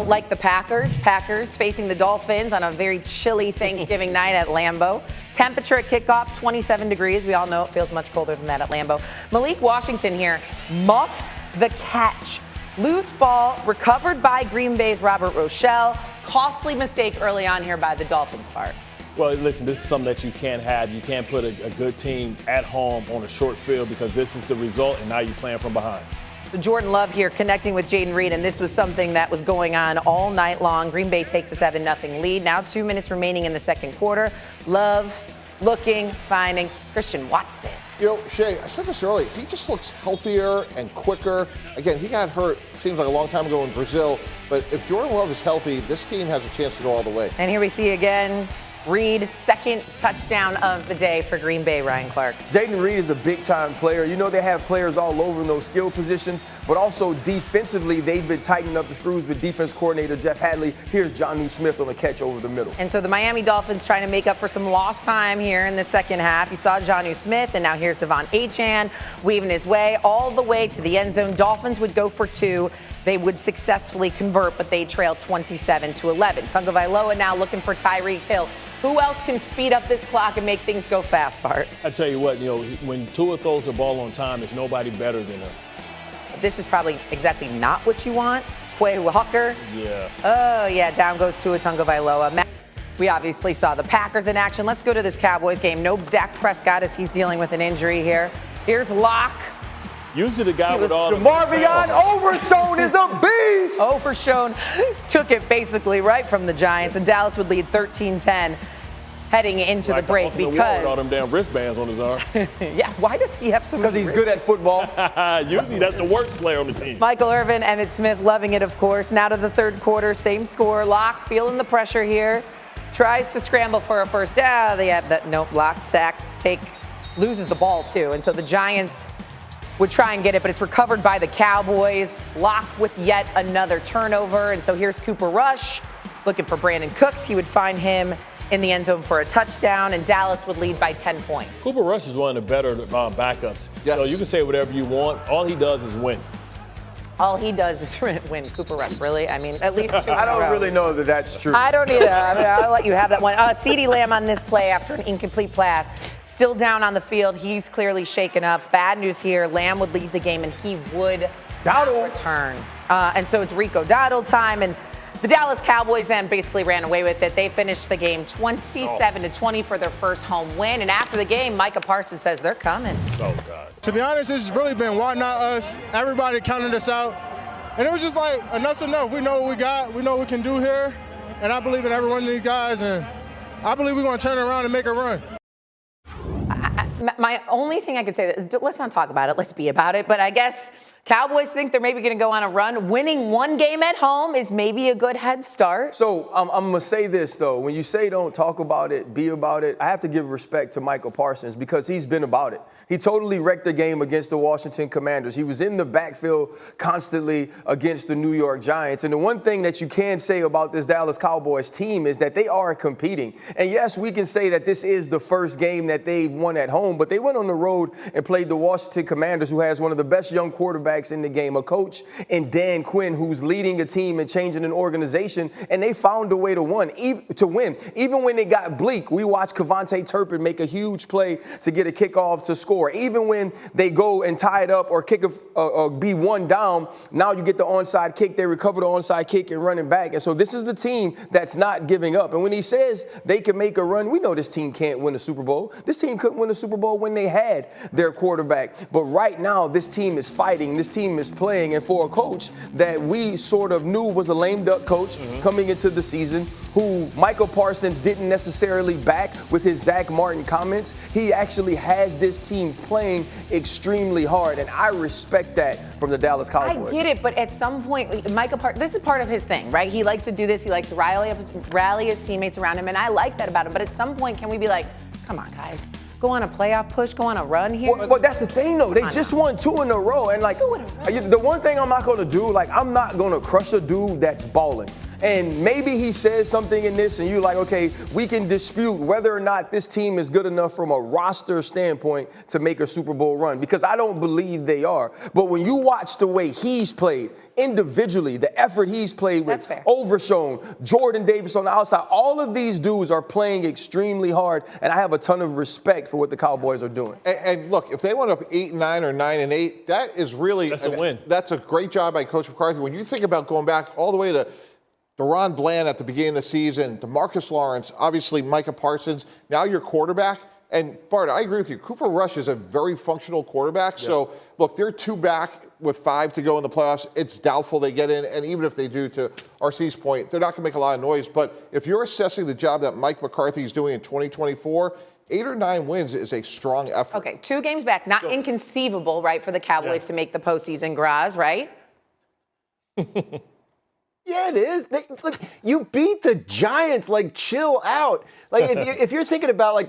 Like the Packers facing the Dolphins on a very chilly Thanksgiving night at Lambeau. Temperature at kickoff, 27 degrees. We all know it feels much colder than that at Lambeau. Malik Washington here muffs the catch. Loose ball recovered by Green Bay's Robert Rochelle. Costly mistake early on here by the Dolphins' part. Well, listen, this is something that you can't have. You can't put a good team at home on a short field because this is the result, and now you're playing from behind. So Jordan Love here connecting with Jaden Reed, and this was something that was going on all night long. Green Bay takes a 7-0 lead. Now 2 minutes remaining in the second quarter. Love looking, finding Christian Watson. You know, Shay, I said this earlier. He just looks healthier and quicker. Again, he got hurt, seems like a long time ago in Brazil. But if Jordan Love is healthy, this team has a chance to go all the way. And here we see again Reed, second touchdown of the day for Green Bay, Ryan Clark. Jaden Reed is a big-time player. You know they have players all over in those skill positions, but also defensively, they've been tightening up the screws with defense coordinator Jeff Hadley. Here's Jonnu Smith on the catch over the middle. And so the Miami Dolphins trying to make up for some lost time here in the second half. You saw Jonnu Smith, and now here's Devon Achane weaving his way all the way to the end zone. Dolphins would go for two. They would successfully convert, but they trail 27-11. Tagovailoa now looking for Tyreek Hill. Who else can speed up this clock and make things go fast, Bart? I tell you what, when Tua throws the ball on time, there's nobody better than him. This is probably exactly not what you want. Quay Walker. Yeah. Oh, yeah, down goes Tua Tagovailoa. We obviously saw the Packers in action. Let's go to this Cowboys game. No Dak Prescott as he's dealing with an injury here. Here's Locke. Usually the guy with all the Marvion Overshown is a beast. Overshown took it basically right from the Giants, and Dallas would lead 13-10 heading into the break because with all them damn wristbands on his arm. Yeah, why does he have so many? Because he's good at football. Usually that's the worst player on the team. Michael Irvin, Emmitt Smith loving it, of course. Now to the third quarter, same score. Locke feeling the pressure here. Tries to scramble for a first down. Nope, Locke sack loses the ball too, and so the Giants would try and get it, but it's recovered by the Cowboys. Locke with yet another turnover, and so here's Cooper Rush looking for Brandon Cooks. He would find him in the end zone for a touchdown, and Dallas would lead by 10 points. Cooper Rush is one of the better backups. Yes. So you can say whatever you want. All he does is win. All he does is win. Cooper Rush, really? I mean, at least two I in a don't row. really know that that's true. I don't either. I mean, I'll let you have that one. CeeDee Lamb on this play after an incomplete pass. Still down on the field. He's clearly shaken up. Bad news here. Lamb would lead the game, and he would return. And so it's Rico Dowdle time, and the Dallas Cowboys then basically ran away with it. They finished the game 27-20 for their first home win. And after the game, Micah Parsons says they're coming. Oh, God. To be honest, it's really been why not us. Everybody counted us out. And it was just like, enough's enough. We know what we got. We know what we can do here. And I believe in every one of these guys. And I believe we're going to turn around and make a run. My only thing I could say, let's not talk about it, let's be about it, but I guess Cowboys think they're maybe going to go on a run. Winning one game at home is maybe a good head start. So I'm going to say this, though. When you say don't talk about it, be about it, I have to give respect to Michael Parsons because he's been about it. He totally wrecked the game against the Washington Commanders. He was in the backfield constantly against the New York Giants. And the one thing that you can say about this Dallas Cowboys team is that they are competing. And yes, we can say that this is the first game that they've won at home, but they went on the road and played the Washington Commanders, who has one of the best young quarterbacks in the game, a coach in Dan Quinn, who's leading a team and changing an organization, and they found a way to win. Even when it got bleak, we watched Kevontae Turpin make a huge play to get a kickoff to score. Even when they go and tie it up or be one down, now you get the onside kick. They recover the onside kick and run it back. And so this is the team that's not giving up. And when he says they can make a run, we know this team can't win a Super Bowl. This team couldn't win a Super Bowl when they had their quarterback. But right now, this team is fighting. This team is playing. And for a coach that we sort of knew was a lame duck coach coming into the season, who Michael Parsons didn't necessarily back with his Zach Martin comments, he actually has this team playing extremely hard. And I respect that from the Dallas Cowboys. I get it, but at some point, this is part of his thing, right? He likes to do this. He likes to rally his teammates around him, and I like that about him. But at some point, can we be like, come on, guys, go on a playoff push, go on a run here? Well, that's the thing, though. They just won 2 in a row. And, like, the one thing I'm not going to do, like, I'm not going to crush a dude that's balling. And maybe he says something in this and you're like, okay, we can dispute whether or not this team is good enough from a roster standpoint to make a Super Bowl run, because I don't believe they are. But when you watch the way he's played individually, the effort he's played with, Overshown, Jordan Davis on the outside, all of these dudes are playing extremely hard, and I have a ton of respect for what the Cowboys are doing. And look, if they went up 8-9 or 9-8, that is really a win. That's a great job by Coach McCarthy. When you think about going back all the way to Deron Bland at the beginning of the season, DeMarcus Lawrence, obviously Micah Parsons, now your quarterback. And Bart, I agree with you. Cooper Rush is a very functional quarterback. Yeah. So, look, they're 2 back with 5 to go in the playoffs. It's doubtful they get in. And even if they do, to RC's point, they're not going to make a lot of noise. But if you're assessing the job that Mike McCarthy is doing in 2024, 8 or 9 wins is a strong effort. Okay, 2 games back. Not inconceivable, right, for the Cowboys to make the postseason, Graz, right? Yeah, it is. Look, you beat the Giants. Like, chill out. Like, if you're thinking about, like,